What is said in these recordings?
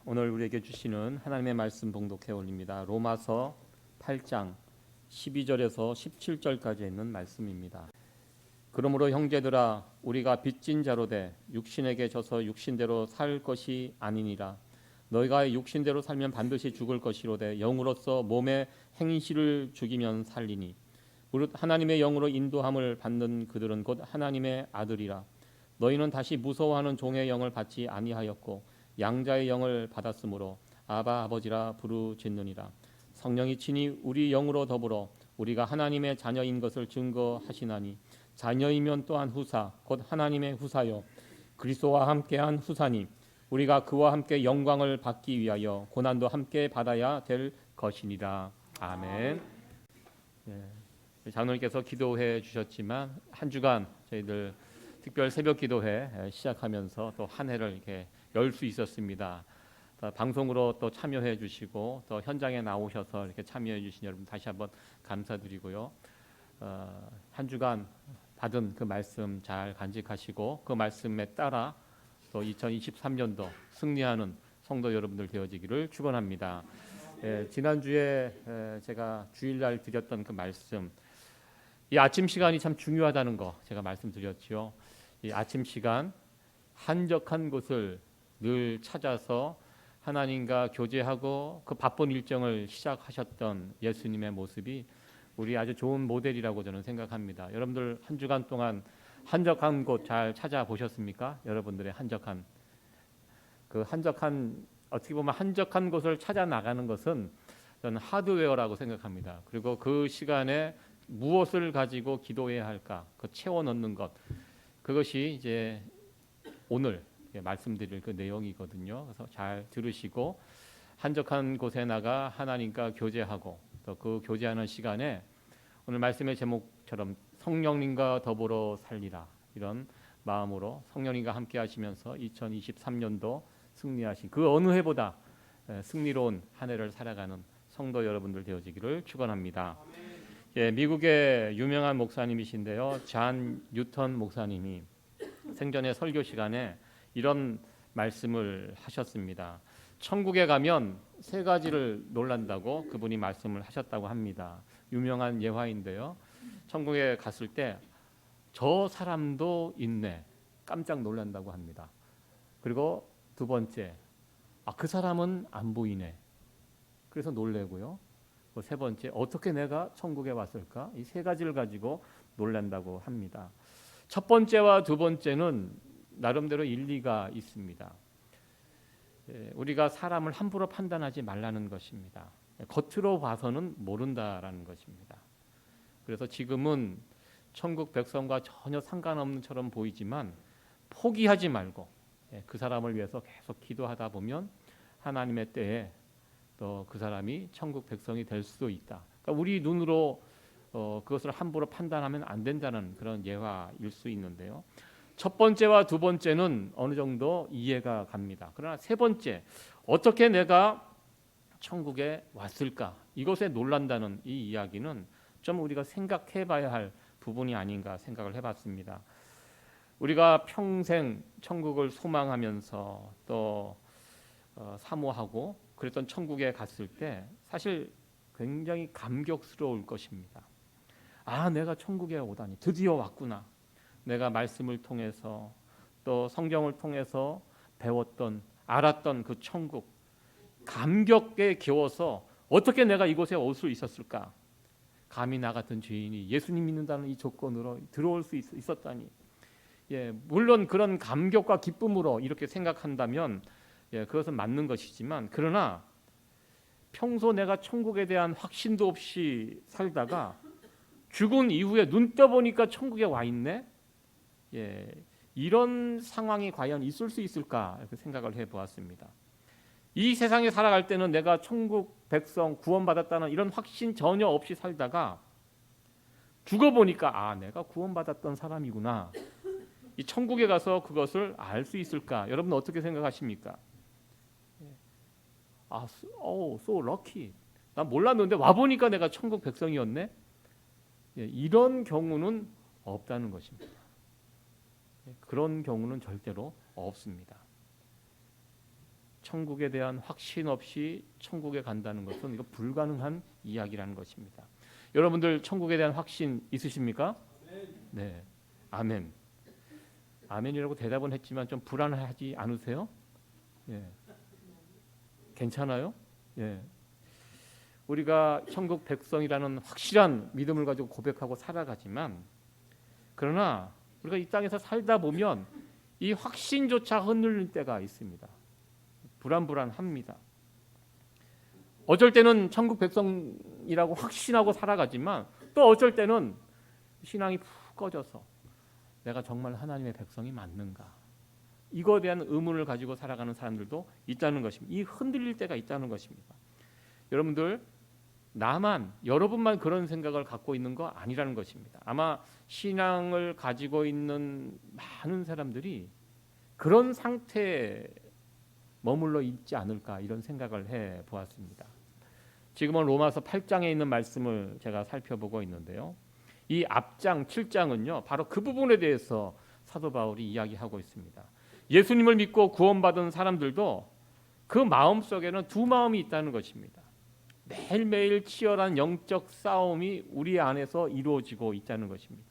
오늘 우리에게 주시는 하나님의 말씀 봉독해 올립니다. 로마서 8장 12절에서 17절까지 있는 말씀입니다. 그러므로 형제들아 우리가 빚진 자로 돼 육신에게 져서 육신대로 살 것이 아니니라. 너희가 육신대로 살면 반드시 죽을 것이로되 영으로서 몸의 행실을 죽이면 살리니 무릇 하나님의 영으로 인도함을 받는 그들은 곧 하나님의 아들이라. 너희는 다시 무서워하는 종의 영을 받지 아니하였고 양자의 영을 받았으므로 아바 아버지라 부르짖느니라. 성령이 친히 우리 영으로 더불어 우리가 하나님의 자녀인 것을 증거하시나니 자녀이면 또한 후사 곧 하나님의 후사요 그리스도와 함께한 후사니 우리가 그와 함께 영광을 받기 위하여 고난도 함께 받아야 될 것이니라. 아멘. 장로님께서 기도해 주셨지만 한 주간 저희들 특별 새벽 기도회 시작하면서 또 한 해를 이렇게 열 수 있었습니다. 방송으로 또 참여해 주시고 또 현장에 나오셔서 이렇게 참여해 주신 여러분 다시 한번 감사드리고요. 한 주간 받은 그 말씀 잘 간직하시고 그 말씀에 따라 또 2023년도 승리하는 성도 여러분들 되어지기를 축원합니다. 지난주에 제가 주일날 드렸던 그 말씀, 이 아침 시간이 참 중요하다는 거 제가 말씀드렸지요. 이 아침 시간 한적한 곳을 늘 찾아서 하나님과 교제하고 그 바쁜 일정을 시작하셨던 예수님의 모습이 우리 아주 좋은 모델이라고 저는 생각합니다. 여러분들 한 주간 동안 한적한 곳 잘 찾아보셨습니까? 여러분들의 한적한 어떻게 보면 한적한 곳을 찾아 나가는 것은 저는 하드웨어라고 생각합니다. 그리고 그 시간에 무엇을 가지고 기도해야 할까? 그 채워 넣는 것. 그것이 이제 오늘 말씀드릴 그 내용이거든요. 그래서 잘 들으시고 한적한 곳에 나가 하나님과 교제하고 또 그 교제하는 시간에 오늘 말씀의 제목처럼 성령님과 더불어 살리라 이런 마음으로 성령님과 함께 하시면서 2023년도 승리하신 그 어느 해보다 승리로운 한 해를 살아가는 성도 여러분들 되어지기를 축원합니다. 미국의 유명한 목사님이신데요. 잔 뉴턴 목사님이 생전에 설교 시간에 이런 말씀을 하셨습니다. 천국에 가면 세 가지를 놀란다고 그분이 말씀을 하셨다고 합니다. 유명한 예화인데요. 천국에 갔을 때 저 사람도 있네 깜짝 놀란다고 합니다. 그리고 두 번째, 그 사람은 안 보이네 그래서 놀래고요. 세 번째, 어떻게 내가 천국에 왔을까? 이 세 가지를 가지고 놀란다고 합니다. 첫 번째와 두 번째는 나름대로 일리가 있습니다. 우리가 사람을 함부로 판단하지 말라는 것입니다. 겉으로 봐서는 모른다라는 것입니다. 그래서 지금은 천국 백성과 전혀 상관없는 처럼 보이지만 포기하지 말고 그 사람을 위해서 계속 기도하다 보면 하나님의 때에 또 그 사람이 천국 백성이 될 수도 있다. 그러니까 우리 눈으로 그것을 함부로 판단하면 안 된다는 그런 예화일 수 있는데요. 첫 번째와 두 번째는 어느 정도 이해가 갑니다. 그러나 세 번째, 어떻게 내가 천국에 왔을까? 이것에 놀란다는 이 이야기는 좀 우리가 생각해 봐야 할 부분이 아닌가 생각을 해봤습니다. 우리가 평생 천국을 소망하면서 또 사모하고 그랬던 천국에 갔을 때 사실 굉장히 감격스러울 것입니다. 내가 천국에 오다니 드디어 왔구나. 내가 말씀을 통해서 또 성경을 통해서 배웠던 알았던 그 천국 감격에 겨워서 어떻게 내가 이곳에 올 수 있었을까? 감히 나 같은 죄인이 예수님 믿는다는 이 조건으로 들어올 수 있었다니. 물론 그런 감격과 기쁨으로 이렇게 생각한다면 그것은 맞는 것이지만 그러나 평소 내가 천국에 대한 확신도 없이 살다가 죽은 이후에 눈 떠보니까 천국에 와 있네. 이런 상황이 과연 있을 수 있을까 이렇게 생각을 해보았습니다. 이 세상에 살아갈 때는 내가 천국 백성 구원받았다는 이런 확신 전혀 없이 살다가 죽어보니까 내가 구원받았던 사람이구나. 이 천국에 가서 그것을 알 수 있을까? 여러분 어떻게 생각하십니까? so lucky. 난 몰랐는데 와보니까 내가 천국 백성이었네. 이런 경우는 없다는 것입니다. 그런 경우는 절대로 없습니다. 천국에 대한 확신 없이 천국에 간다는 것은 이거 불가능한 이야기라는 것입니다. 여러분들 천국에 대한 확신 있으십니까? 네, 아멘. 아멘이라고 대답은 했지만 좀 불안하지 않으세요? 예, 괜찮아요? 예, 우리가 천국 백성이라는 확실한 믿음을 가지고 고백하고 살아가지만, 그러나 우리가 이 땅에서 살다 보면 이 확신조차 흔들릴 때가 있습니다. 불안합니다. 어쩔 때는 천국 백성이라고 확신하고 살아가지만 또 어쩔 때는 신앙이 푹 꺼져서 내가 정말 하나님의 백성이 맞는가, 이거에 대한 의문을 가지고 살아가는 사람들도 있다는 것입니다. 이 흔들릴 때가 있다는 것입니다. 여러분들, 여러분만 그런 생각을 갖고 있는 거 아니라는 것입니다. 아마 신앙을 가지고 있는 많은 사람들이 그런 상태에 머물러 있지 않을까, 이런 생각을 해 보았습니다. 지금은 로마서 8장에 있는 말씀을 제가 살펴보고 있는데요. 이 앞장 7장은요, 바로 그 부분에 대해서 사도 바울이 이야기하고 있습니다. 예수님을 믿고 구원받은 사람들도 그 마음속에는 두 마음이 있다는 것입니다. 매일매일 치열한 영적 싸움이 우리 안에서 이루어지고 있다는 것입니다.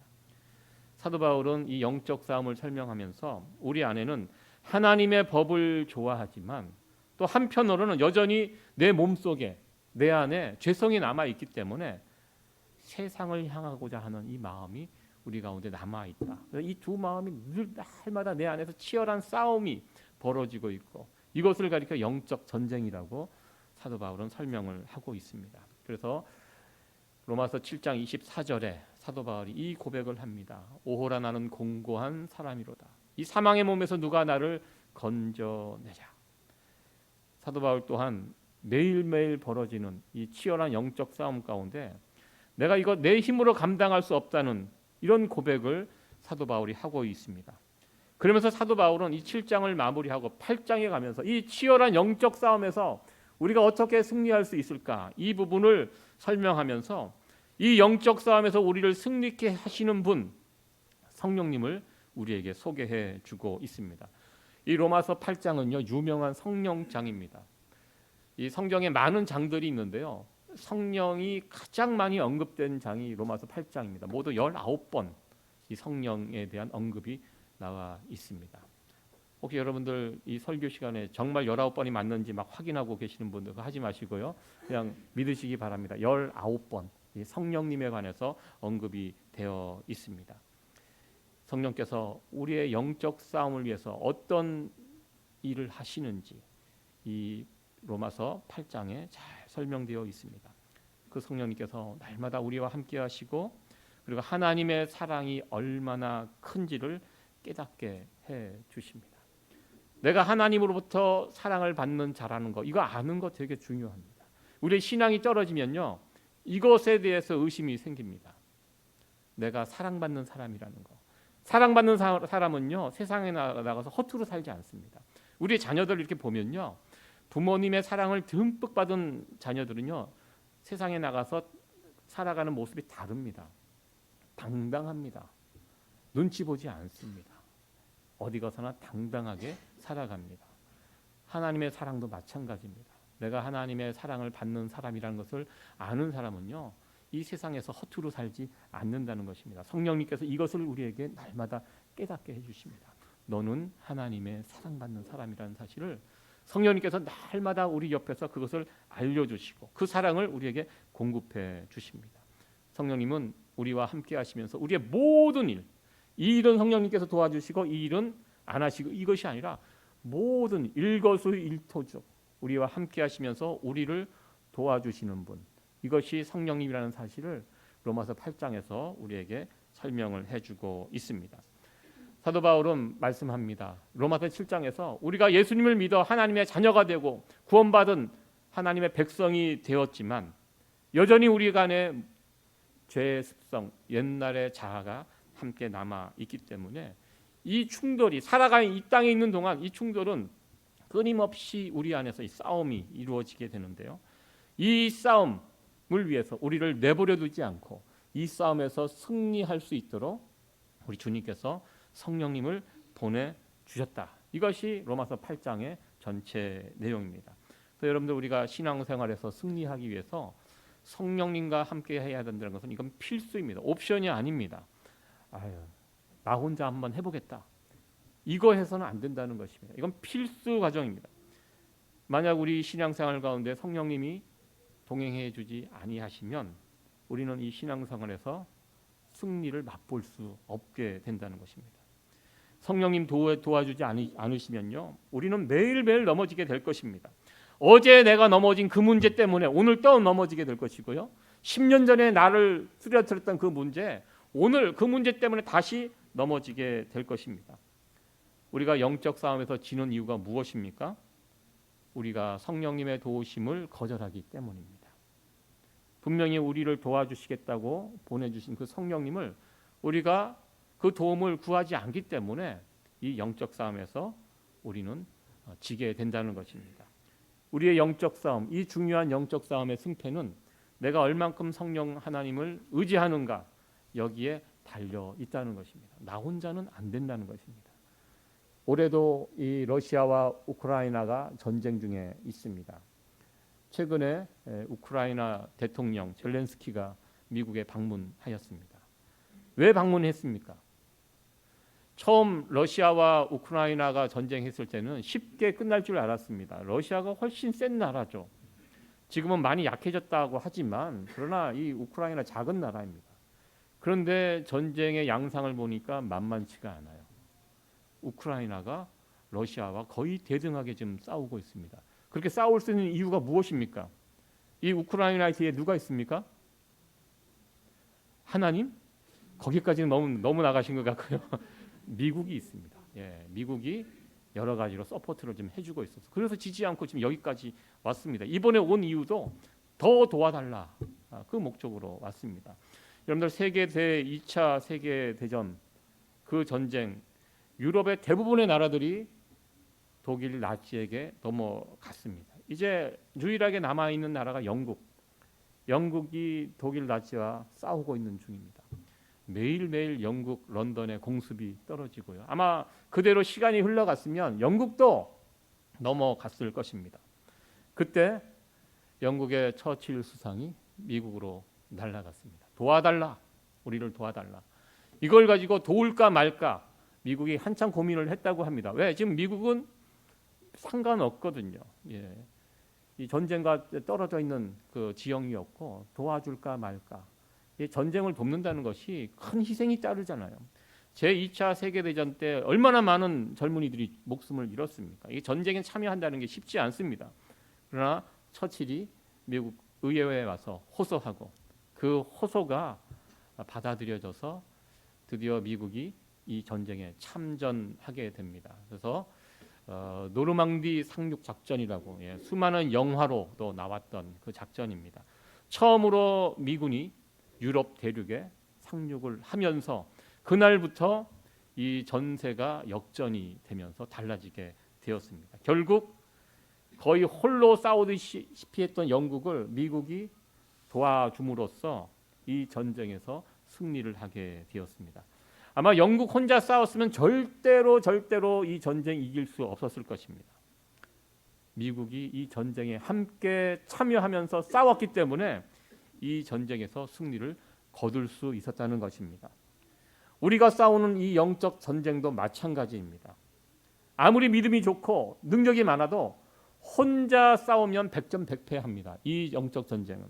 사도 바울은 이 영적 싸움을 설명하면서 우리 안에는 하나님의 법을 좋아하지만 또 한편으로는 여전히 내 몸속에, 내 안에 죄성이 남아있기 때문에 세상을 향하고자 하는 이 마음이 우리 가운데 남아있다. 이 두 마음이 늘 날마다 내 안에서 치열한 싸움이 벌어지고 있고, 이것을 가리켜 영적 전쟁이라고 사도 바울은 설명을 하고 있습니다. 그래서 로마서 7장 24절에 사도 바울이 이 고백을 합니다. 오호라 나는 공고한 사람이로다. 이 사망의 몸에서 누가 나를 건져내자. 사도 바울 또한 매일매일 벌어지는 이 치열한 영적 싸움 가운데 내가 이거 내 힘으로 감당할 수 없다는 이런 고백을 사도 바울이 하고 있습니다. 그러면서 사도 바울은 이 7장을 마무리하고 8장에 가면서 이 치열한 영적 싸움에서 우리가 어떻게 승리할 수 있을까, 이 부분을 설명하면서 이 영적 싸움에서 우리를 승리케 하시는 분, 성령님을 우리에게 소개해 주고 있습니다. 이 로마서 8장은요, 유명한 성령장입니다. 이 성경에 많은 장들이 있는데요, 성령이 가장 많이 언급된 장이 로마서 8장입니다. 모두 19번 이 성령에 대한 언급이 나와 있습니다. 혹시 여러분들 이 설교 시간에 정말 19번이 맞는지 막 확인하고 계시는 분들 하지 마시고요, 그냥 믿으시기 바랍니다. 19번 이 성령님에 관해서 언급이 되어 있습니다. 성령께서 우리의 영적 싸움을 위해서 어떤 일을 하시는지 이 로마서 8장에 잘 설명되어 있습니다. 그 성령님께서 날마다 우리와 함께 하시고, 그리고 하나님의 사랑이 얼마나 큰지를 깨닫게 해 주십니다. 내가 하나님으로부터 사랑을 받는 자라는 거, 이거 아는 거 되게 중요합니다. 우리의 신앙이 떨어지면요, 이것에 대해서 의심이 생깁니다. 내가 사랑받는 사람이라는 거. 사랑받는 사람은요, 세상에 나가서 허투루 살지 않습니다. 우리 자녀들 이렇게 보면요, 부모님의 사랑을 듬뿍 받은 자녀들은요, 세상에 나가서 살아가는 모습이 다릅니다. 당당합니다. 눈치 보지 않습니다. 어디 가서나 당당하게 살아갑니다. 하나님의 사랑도 마찬가지입니다. 내가 하나님의 사랑을 받는 사람이라는 것을 아는 사람은요, 이 세상에서 허투루 살지 않는다는 것입니다. 성령님께서 이것을 우리에게 날마다 깨닫게 해주십니다. 너는 하나님의 사랑받는 사람이라는 사실을 성령님께서 날마다 우리 옆에서 그것을 알려주시고 그 사랑을 우리에게 공급해 주십니다. 성령님은 우리와 함께 하시면서 우리의 모든 일, 이 일은 성령님께서 도와주시고 이 일은 안 하시고, 이것이 아니라 모든 일거수일투족 우리와 함께 하시면서 우리를 도와주시는 분, 이것이 성령님이라는 사실을 로마서 8장에서 우리에게 설명을 해주고 있습니다. 사도 바울은 말씀합니다. 로마서 7장에서 우리가 예수님을 믿어 하나님의 자녀가 되고 구원받은 하나님의 백성이 되었지만 여전히 우리 간에 죄의 습성, 옛날의 자아가 함께 남아 있기 때문에 이 충돌이, 살아가는 이 땅에 있는 동안 이 충돌은 끊임없이 우리 안에서 이 싸움이 이루어지게 되는데요, 이 싸움을 위해서 우리를 내버려 두지 않고 이 싸움에서 승리할 수 있도록 우리 주님께서 성령님을 보내주셨다. 이것이 로마서 8장의 전체 내용입니다. 그래서 여러분들 우리가 신앙생활에서 승리하기 위해서 성령님과 함께 해야 된다는 것은 이건 필수입니다. 옵션이 아닙니다. 아유, 나 혼자 한번 해보겠다. 이거 해서는 안 된다는 것입니다. 이건 필수 과정입니다. 만약 우리 신앙생활 가운데 성령님이 동행해 주지 아니하시면 우리는 이 신앙생활에서 승리를 맛볼 수 없게 된다는 것입니다. 성령님 도와주지 않으시면요, 우리는 매일매일 넘어지게 될 것입니다. 어제 내가 넘어진 그 문제 때문에 오늘 또 넘어지게 될 것이고요, 10년 전에 나를 쓰러뜨렸던 그 문제, 오늘 그 문제 때문에 다시 넘어지게 될 것입니다. 우리가 영적 싸움에서 지는 이유가 무엇입니까? 우리가 성령님의 도우심을 거절하기 때문입니다. 분명히 우리를 도와주시겠다고 보내주신 그 성령님을 우리가 그 도움을 구하지 않기 때문에 이 영적 싸움에서 우리는 지게 된다는 것입니다. 우리의 영적 싸움, 이 중요한 영적 싸움의 승패는 내가 얼만큼 성령 하나님을 의지하는가, 여기에 달려 있다는 것입니다. 나 혼자는 안 된다는 것입니다. 올해도 이 러시아와 우크라이나가 전쟁 중에 있습니다. 최근에 우크라이나 대통령 젤렌스키가 미국에 방문하였습니다. 왜 방문했습니까? 처음 러시아와 우크라이나가 전쟁했을 때는 쉽게 끝날 줄 알았습니다. 러시아가 훨씬 센 나라죠. 지금은 많이 약해졌다고 하지만 그러나 이 우크라이나 작은 나라입니다. 그런데 전쟁의 양상을 보니까 만만치가 않아요. 우크라이나가 러시아와 거의 대등하게 지금 싸우고 있습니다. 그렇게 싸울 수 있는 이유가 무엇입니까? 이 우크라이나 뒤에 누가 있습니까? 하나님? 거기까지는 너무 나가신 것 같고요. 미국이 있습니다. 예, 미국이 여러 가지로 서포트를 좀 해주고 있어서 그래서 지지 않고 지금 여기까지 왔습니다. 이번에 온 이유도 더 도와달라, 그 목적으로 왔습니다. 여러분들 세계 2차 세계 대전 그 전쟁, 유럽의 대부분의 나라들이 독일 나치에게 넘어갔습니다. 이제 유일하게 남아 있는 나라가 영국이 독일 나치와 싸우고 있는 중입니다. 매일매일 영국 런던의 공습이 떨어지고요. 아마 그대로 시간이 흘러갔으면 영국도 넘어갔을 것입니다. 그때 영국의 처칠 수상이 미국으로 날아갔습니다. 도와달라, 우리를 도와달라. 이걸 가지고 도울까 말까 미국이 한참 고민을 했다고 합니다. 왜? 지금 미국은 상관없거든요. 예. 이 전쟁과 떨어져 있는 그 지형이었고 도와줄까 말까. 이 전쟁을 돕는다는 것이 큰 희생이 따르잖아요. 제2차 세계대전 때 얼마나 많은 젊은이들이 목숨을 잃었습니까? 이 전쟁에 참여한다는 게 쉽지 않습니다. 그러나 처칠이 미국 의회에 와서 호소하고 그 호소가 받아들여져서 드디어 미국이 이 전쟁에 참전하게 됩니다. 그래서 노르망디 상륙 작전이라고, 수많은 영화로도 나왔던 그 작전입니다. 처음으로 미군이 유럽 대륙에 상륙을 하면서 그날부터 이 전세가 역전이 되면서 달라지게 되었습니다. 결국 거의 홀로 싸우듯이 했던 영국을 미국이 도와줌으로써 이 전쟁에서 승리를 하게 되었습니다. 아마 영국 혼자 싸웠으면 절대로 이 전쟁 이길 수 없었을 것입니다. 미국이 이 전쟁에 함께 참여하면서 싸웠기 때문에 이 전쟁에서 승리를 거둘 수 있었다는 것입니다. 우리가 싸우는 이 영적 전쟁도 마찬가지입니다. 아무리 믿음이 좋고 능력이 많아도 혼자 싸우면 백전백패합니다. 이 영적 전쟁은.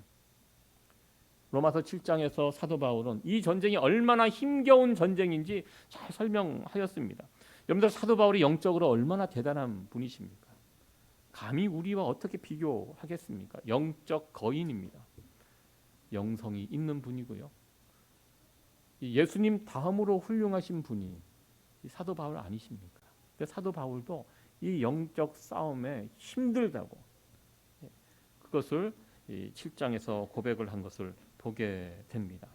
로마서 7장에서 사도 바울은 이 전쟁이 얼마나 힘겨운 전쟁인지 잘 설명하였습니다. 여러분들 사도 바울이 영적으로 얼마나 대단한 분이십니까? 감히 우리와 어떻게 비교하겠습니까? 영적 거인입니다. 영성이 있는 분이고요. 예수님 다음으로 훌륭하신 분이 사도 바울 아니십니까? 사도 바울도 이 영적 싸움에 힘들다고 그것을 7장에서 고백을 한 것을 보게 됩니다.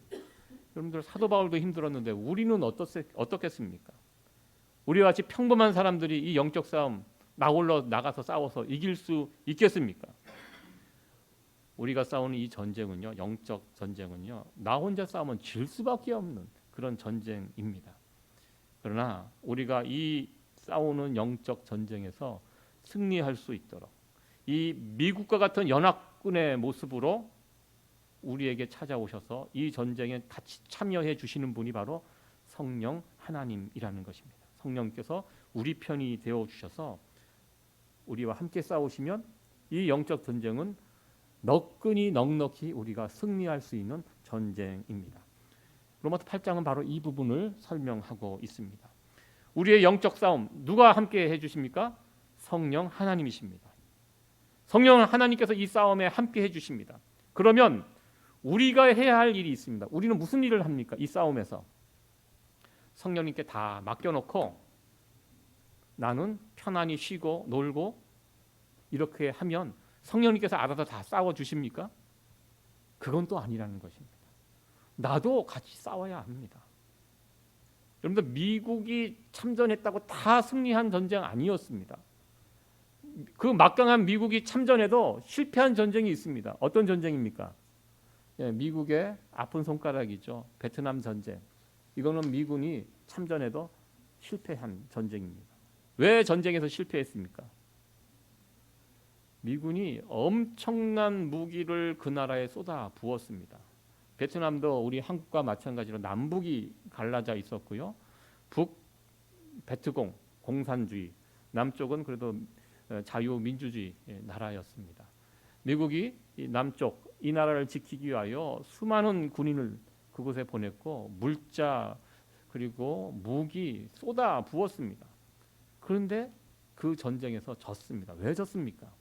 여러분들 사도 바울도 힘들었는데 우리는 어떻겠습니까? 우리와 같이 평범한 사람들이 이 영적 싸움 나홀로 나가서 싸워서 이길 수 있겠습니까? 우리가 싸우는 이 전쟁은요, 영적 전쟁은요, 나 혼자 싸우면 질 수밖에 없는 그런 전쟁입니다. 그러나 우리가 이 싸우는 영적 전쟁에서 승리할 수 있도록 이 미국과 같은 연합군의 모습으로 우리에게 찾아오셔서 이 전쟁에 같이 참여해 주시는 분이 바로 성령 하나님이라는 것입니다. 성령께서 우리 편이 되어 주셔서 우리와 함께 싸우시면 이 영적 전쟁은 넉넉히 우리가 승리할 수 있는 전쟁입니다. 로마서 8장은 바로 이 부분을 설명하고 있습니다. 우리의 영적 싸움 누가 함께 해주십니까? 성령 하나님이십니다. 성령 하나님께서 이 싸움에 함께 해주십니다. 그러면 우리가 해야 할 일이 있습니다. 우리는 무슨 일을 합니까? 이 싸움에서 성령님께 다 맡겨놓고 나는 편안히 쉬고 놀고 이렇게 하면 성령님께서 알아서 다 싸워주십니까? 그건 또 아니라는 것입니다. 나도 같이 싸워야 합니다. 여러분들 미국이 참전했다고 다 승리한 전쟁 아니었습니다. 그 막강한 미국이 참전해도 실패한 전쟁이 있습니다. 어떤 전쟁입니까? 예, 미국의 아픈 손가락이죠. 베트남 전쟁. 이거는 미군이 참전해도 실패한 전쟁입니다. 왜 전쟁에서 실패했습니까? 미군이 엄청난 무기를 그 나라에 쏟아 부었습니다. 베트남도 우리 한국과 마찬가지로 남북이 갈라져 있었고요. 북 베트공 공산주의, 남쪽은 그래도 자유민주주의 나라였습니다. 미국이 이 남쪽 이 나라를 지키기 위하여 수많은 군인을 그곳에 보냈고 물자 그리고 무기 쏟아 부었습니다. 그런데 그 전쟁에서 졌습니다. 왜 졌습니까?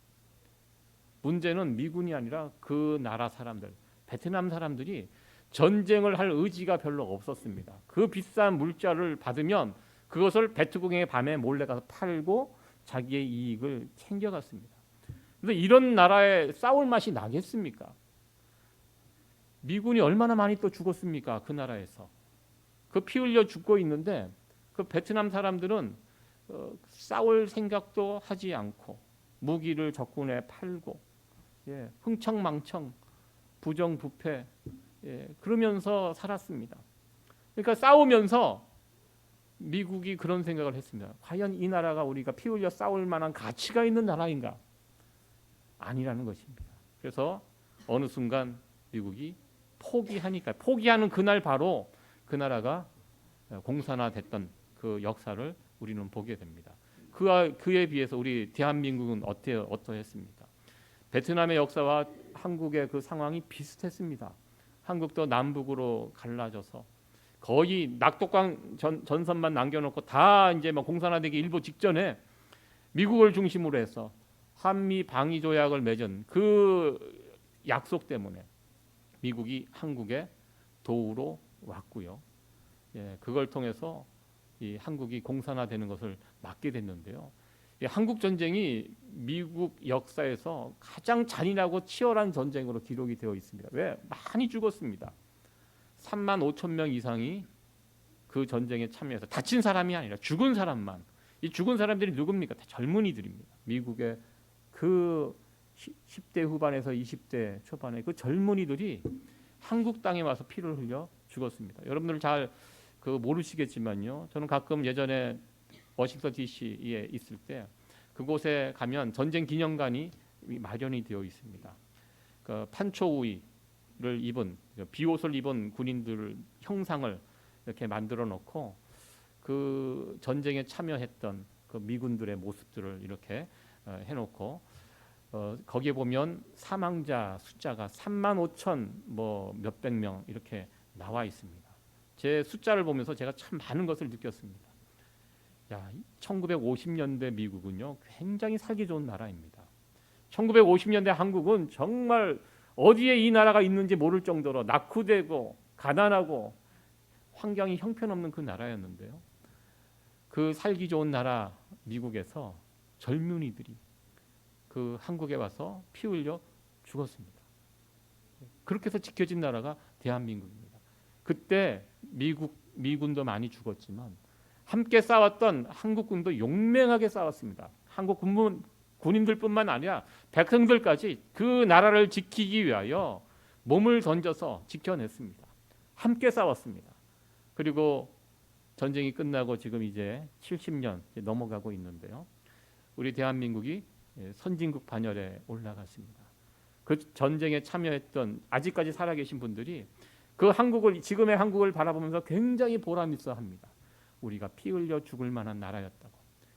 문제는 미군이 아니라 그 나라 사람들, 베트남 사람들이 전쟁을 할 의지가 별로 없었습니다. 그 비싼 물자를 받으면 그것을 베트공의 밤에 몰래 가서 팔고 자기의 이익을 챙겨갔습니다. 그런데 이런 나라에 싸울 맛이 나겠습니까? 미군이 얼마나 많이 또 죽었습니까? 그 나라에서. 그 피 흘려 죽고 있는데 그 베트남 사람들은 싸울 생각도 하지 않고 무기를 적군에 팔고 흥청망청 부정부패 그러면서 살았습니다. 그러니까 싸우면서 미국이 그런 생각을 했습니다. 과연 이 나라가 우리가 피 흘려 싸울 만한 가치가 있는 나라인가? 아니라는 것입니다. 그래서 어느 순간 미국이 포기하는 그날 바로 그 나라가 공산화됐던 그 역사를 우리는 보게 됩니다. 그에 비해서 우리 대한민국은 어떠했습니까? 베트남의 역사와 한국의 그 상황이 비슷했습니다. 한국도 남북으로 갈라져서 거의 낙동강 전선만 남겨놓고 다 이제 뭐 공산화되기 일보 직전에 미국을 중심으로 해서 한미 방위 조약을 맺은 그 약속 때문에 미국이 한국에 도우러 왔고요. 그걸 통해서 이 한국이 공산화되는 것을 막게 됐는데요. 한국 전쟁이 미국 역사에서 가장 잔인하고 치열한 전쟁으로 기록이 되어 있습니다. 왜? 많이 죽었습니다. 3만 5천 명 이상이 그 전쟁에 참여해서 다친 사람이 아니라 죽은 사람만. 이 죽은 사람들이 누굽니까? 다 젊은이들입니다. 미국의 그 10대 후반에서 20대 초반의 그 젊은이들이 한국 땅에 와서 피를 흘려 죽었습니다. 여러분들 잘 모르시겠지만요. 저는 가끔 예전에 워싱턴 DC에 있을 때 그곳에 가면 전쟁 기념관이 마련이 되어 있습니다. 그 판초우이를 입은 비옷을 입은 군인들 형상을 이렇게 만들어 놓고 그 전쟁에 참여했던 그 미군들의 모습들을 이렇게 해놓고 거기에 보면 사망자 숫자가 3만 5천 뭐 몇백 명 이렇게 나와 있습니다. 제 숫자를 보면서 제가 참 많은 것을 느꼈습니다. 1950년대 미국은요 굉장히 살기 좋은 나라입니다. 1950년대 한국은 정말 어디에 이 나라가 있는지 모를 정도로 낙후되고 가난하고 환경이 형편없는 그 나라였는데요. 그 살기 좋은 나라 미국에서 젊은이들이 그 한국에 와서 피 흘려 죽었습니다. 그렇게 해서 지켜진 나라가 대한민국입니다. 그때 미군도 많이 죽었지만 함께 싸웠던 한국군도 용맹하게 싸웠습니다. 한국 군인들뿐만 아니라 백성들까지 그 나라를 지키기 위하여 몸을 던져서 지켜냈습니다. 함께 싸웠습니다. 그리고 전쟁이 끝나고 지금 이제 70년 넘어가고 있는데요. 우리 대한민국이 선진국 반열에 올라갔습니다. 그 전쟁에 참여했던 아직까지 살아계신 분들이 그 한국을 지금의 한국을 바라보면서 굉장히 보람 있어 합니다. 우리가 피 흘려 죽을 만한 나라였다고,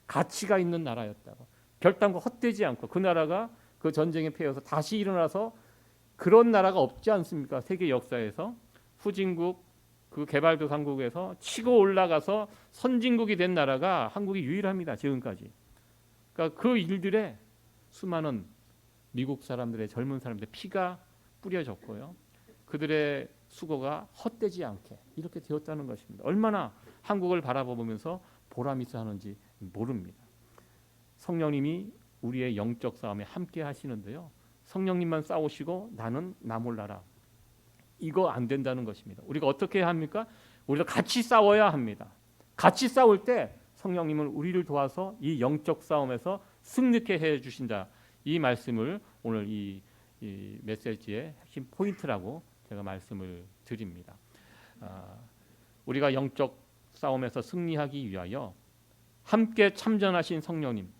가치가 있는 나라였다고, 결단과 헛되지 않고 그 나라가 그 전쟁에 패해서 다시 일어나서 그런 나라가 없지 않습니까? 세계 역사에서 후진국 그 개발도상국에서 치고 올라가서 선진국이 된 나라가 한국이 유일합니다. 지금까지. 그러니까 그 일들에 수많은 미국 사람들의 젊은 사람들의 피가 뿌려졌고요. 그들의 수고가 헛되지 않게 이렇게 되었다는 것입니다. 얼마나 한국을 바라보면서 보람 있어 하는지 모릅니다. 성령님이 우리의 영적 싸움에 함께 하시는데요. 성령님만 싸우시고 나는 나 몰라라. 이거 안 된다는 것입니다. 우리가 어떻게 해야 합니까? 우리가 같이 싸워야 합니다. 같이 싸울 때 성령님은 우리를 도와서 이 영적 싸움에서 승리케 해 주신다. 이 말씀을 오늘 이 메시지의 핵심 포인트라고 제가 말씀을 드립니다. 우리가 영적 싸움에서 승리하기 위하여 함께 참전하신 성령님,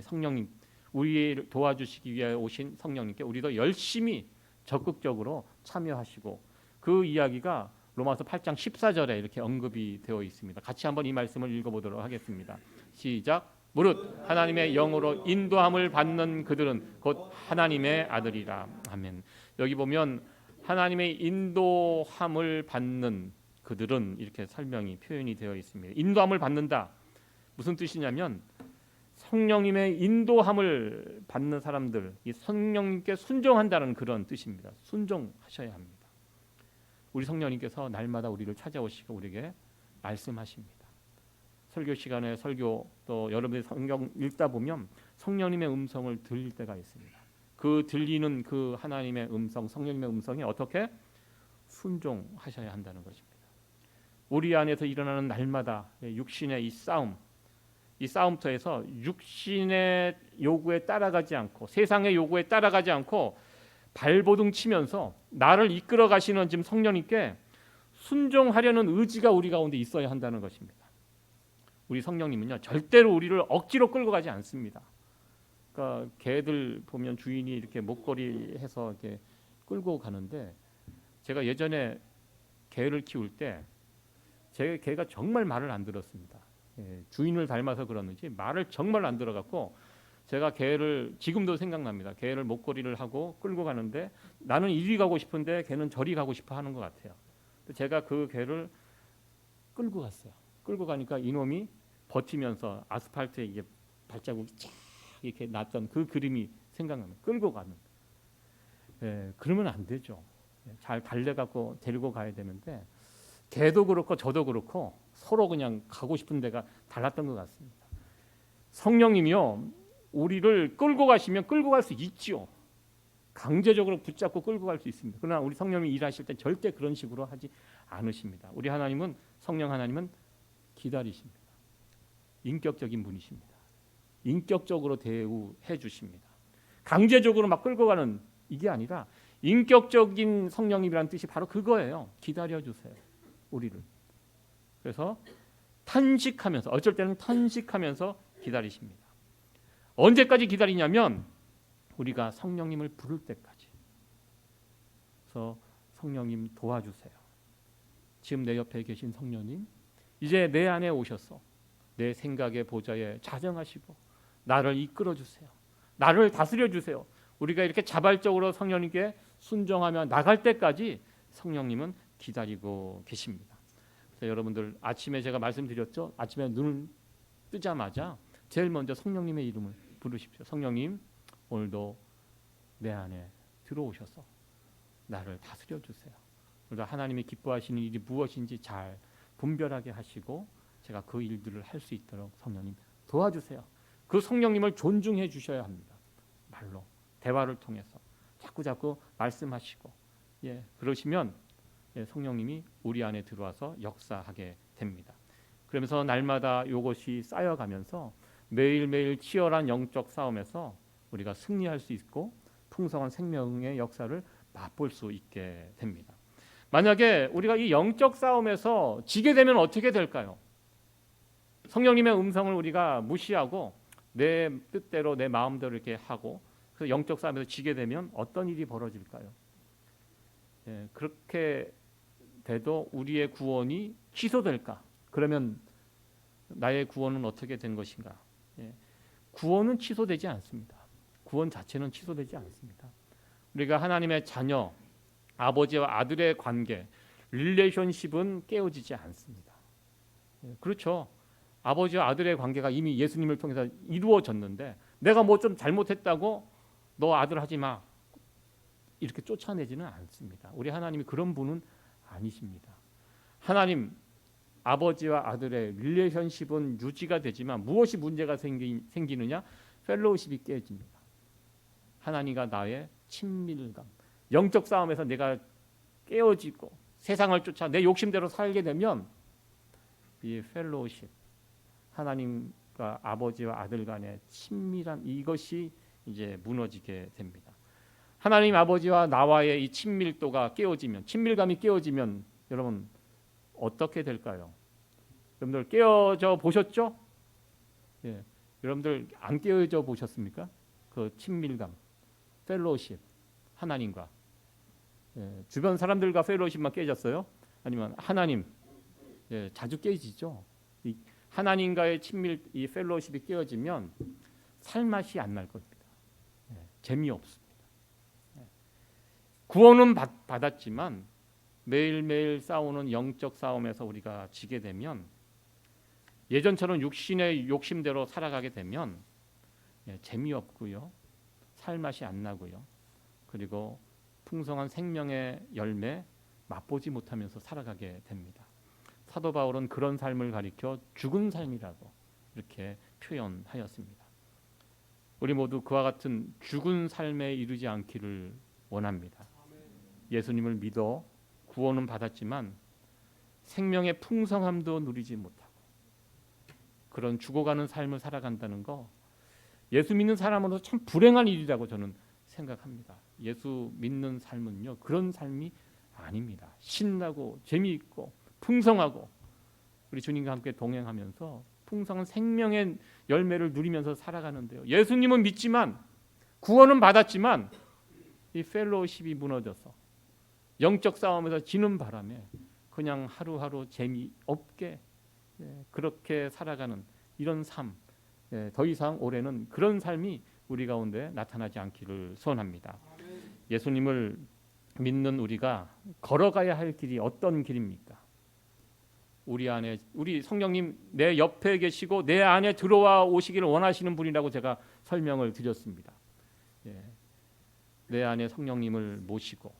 성령님 우리를 도와주시기 위해 오신 성령님께 우리도 열심히 적극적으로 참여하시고 그 이야기가 로마서 8장 14절에 이렇게 언급이 되어 있습니다. 같이 한번 이 말씀을 읽어보도록 하겠습니다. 시작. 무릇 하나님의 영으로 인도함을 받는 그들은 곧 하나님의 아들이라. 아멘. 여기 보면 하나님의 인도함을 받는 그들은 이렇게 설명이 표현이 되어 있습니다. 인도함을 받는다. 무슨 뜻이냐면 성령님의 인도함을 받는 사람들, 이 성령님께 순종한다는 그런 뜻입니다. 순종하셔야 합니다. 우리 성령님께서 날마다 우리를 찾아오시고 우리에게 말씀하십니다. 설교 시간에 설교 또 여러분이 성경 읽다 보면 성령님의 음성을 들릴 때가 있습니다. 그 들리는 그 하나님의 음성, 성령님의 음성에 어떻게 순종하셔야 한다는 것입니다. 우리 안에서 일어나는 날마다 육신의 이 싸움터에서 육신의 요구에 따라가지 않고 세상의 요구에 따라가지 않고 발버둥 치면서 나를 이끌어 가시는 지금 성령님께 순종하려는 의지가 우리 가운데 있어야 한다는 것입니다. 우리 성령님은요 절대로 우리를 억지로 끌고 가지 않습니다. 그러니까 개들 보면 주인이 이렇게 목걸이 해서 이렇게 끌고 가는데 제가 예전에 개를 키울 때 제 개가 정말 말을 안 들었습니다. 주인을 닮아서 그러는지 말을 정말 안 들어갖고 제가 개를 지금도 생각납니다. 개를 목걸이를 하고 끌고 가는데 나는 이리 가고 싶은데 개는 저리 가고 싶어 하는 것 같아요. 제가 그 개를 끌고 갔어요. 끌고 가니까 이놈이 버티면서 아스팔트에 이게 발자국이 쫙 이렇게 났던 그 그림이 생각납니다. 끌고 가는. 그러면 안 되죠. 잘 달래갖고 데리고 가야 되는데 개도 그렇고 저도 그렇고 서로 그냥 가고 싶은 데가 달랐던 것 같습니다. 성령님이요 우리를 끌고 가시면 끌고 갈 수 있지요. 강제적으로 붙잡고 끌고 갈 수 있습니다. 그러나 우리 성령님이 일하실 때 절대 그런 식으로 하지 않으십니다. 우리 하나님은 성령 하나님은 기다리십니다. 인격적인 분이십니다. 인격적으로 대우해 주십니다. 강제적으로 막 끌고 가는 이게 아니라 인격적인 성령님이라는 뜻이 바로 그거예요. 기다려 주세요. 우리를. 그래서 탄식하면서 어쩔 때는 탄식하면서 기다리십니다. 언제까지 기다리냐면 우리가 성령님을 부를 때까지. 그래서 성령님 도와주세요. 지금 내 옆에 계신 성령님 이제 내 안에 오셔서 내 생각의 보좌에 자정하시고 나를 이끌어 주세요. 나를 다스려 주세요. 우리가 이렇게 자발적으로 성령님께 순종하며 나갈 때까지 성령님은 기다리고 계십니다. 그래서 여러분들 아침에 제가 말씀드렸죠. 아침에 눈을 뜨자마자 제일 먼저 성령님의 이름을 부르십시오. 성령님 오늘도 내 안에 들어오셔서 나를 다스려 주세요. 오늘 하나님이 기뻐하시는 일이 무엇인지 잘 분별하게 하시고 제가 그 일들을 할 수 있도록 성령님 도와주세요. 그 성령님을 존중해 주셔야 합니다. 말로 대화를 통해서 자꾸 말씀하시고 그러시면 성령님이 우리 안에 들어와서 역사하게 됩니다. 그러면서 날마다 이것이 쌓여가면서 매일매일 치열한 영적 싸움에서 우리가 승리할 수 있고 풍성한 생명의 역사를 맛볼 수 있게 됩니다. 만약에 우리가 이 영적 싸움에서 지게 되면 어떻게 될까요? 성령님의 음성을 우리가 무시하고 내 뜻대로 내 마음대로 이렇게 하고 그래서 영적 싸움에서 지게 되면 어떤 일이 벌어질까요? 예, 그렇게 돼도 우리의 구원이 취소될까? 그러면 나의 구원은 어떻게 된 것인가? 예, 구원은 취소되지 않습니다. 구원 자체는 취소되지 않습니다. 우리가 하나님의 자녀, 아버지와 아들의 관계, 릴레이션십은 깨어지지 않습니다. 예, 그렇죠. 아버지와 아들의 관계가 이미 예수님을 통해서 이루어졌는데 내가 뭐 좀 잘못했다고 너 아들 하지 마 이렇게 쫓아내지는 않습니다. 우리 하나님이 그런 분은 아니십니다. 하나님 아버지와 아들의 릴레이션십은 유지가 되지만 무엇이 문제가 생기느냐? 펠로우십이 깨집니다. 하나님과 나의 친밀감, 영적 싸움에서 내가 깨어지고 세상을 쫓아 내 욕심대로 살게 되면 이 펠로우십, 하나님과 아버지와 아들 간의 친밀함 이것이 이제 무너지게 됩니다. 하나님 아버지와 나와의 이 친밀도가 깨어지면, 친밀감이 깨어지면 여러분 어떻게 될까요? 여러분들 깨어져 보셨죠? 예, 여러분들 안 깨어져 보셨습니까? 그 친밀감, 펠로우십, 하나님과 주변 사람들과 펠로우십만 깨졌어요? 아니면 하나님 자주 깨지죠? 이 하나님과의 친밀 이 펠로우십이 깨어지면 살맛이 안 날 겁니다. 재미없습니다. 구원은 받았지만 매일매일 싸우는 영적 싸움에서 우리가 지게 되면 예전처럼 육신의 욕심대로 살아가게 되면 재미없고요. 살맛이 안 나고요. 그리고 풍성한 생명의 열매 맛보지 못하면서 살아가게 됩니다. 사도 바울은 그런 삶을 가리켜 죽은 삶이라고 이렇게 표현하였습니다. 우리 모두 그와 같은 죽은 삶에 이르지 않기를 원합니다. 예수님을 믿어 구원은 받았지만 생명의 풍성함도 누리지 못하고 그런 죽어가는 삶을 살아간다는 거 예수 믿는 사람으로서 참 불행한 일이라고 저는 생각합니다. 예수 믿는 삶은요 그런 삶이 아닙니다. 신나고 재미있고 풍성하고 우리 주님과 함께 동행하면서 풍성한 생명의 열매를 누리면서 살아가는데요. 예수님은 믿지만 구원은 받았지만 이 펠로우십이 무너져서 영적 싸움에서 지는 바람에 그냥 하루하루 재미없게 그렇게 살아가는 이런 삶 더 이상 올해는 그런 삶이 우리 가운데 나타나지 않기를 소원합니다. 예수님을 믿는 우리가 걸어가야 할 길이 어떤 길입니까? 우리 안에 우리 성령님 내 옆에 계시고 내 안에 들어와 오시기를 원하시는 분이라고 제가 설명을 드렸습니다. 내 안에 성령님을 모시고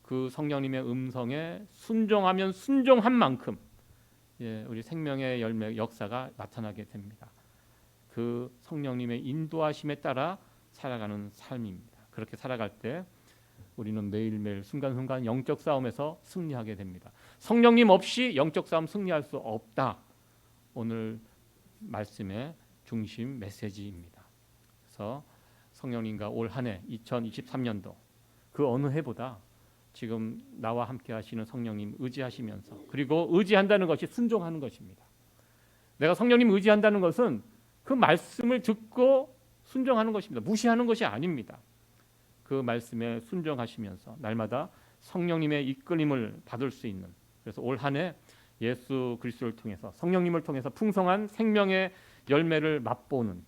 그 성령님의 음성에 순종하면 순종한 만큼 우리 생명의 열매 역사가 나타나게 됩니다. 그 성령님의 인도하심에 따라 살아가는 삶입니다. 그렇게 살아갈 때 우리는 매일매일 순간순간 영적 싸움에서 승리하게 됩니다. 성령님 없이 영적 싸움 승리할 수 없다. 오늘 말씀의 중심 메시지입니다. 그래서 성령님과 올 한 해 2023년도 그 어느 해보다 지금 나와 함께 하시는 성령님 의지하시면서 그리고 의지한다는 것이 순종하는 것입니다. 내가 성령님 의지한다는 것은 그 말씀을 듣고 순종하는 것입니다. 무시하는 것이 아닙니다. 그 말씀에 순종하시면서 날마다 성령님의 이끌림을 받을 수 있는 그래서 올 한 해 예수 그리스도를 통해서 성령님을 통해서 풍성한 생명의 열매를 맛보는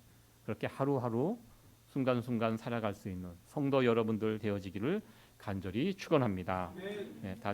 그렇게 하루하루 순간순간 살아갈 수 있는 성도 여러분들 되어지기를 간절히 축원합니다. 다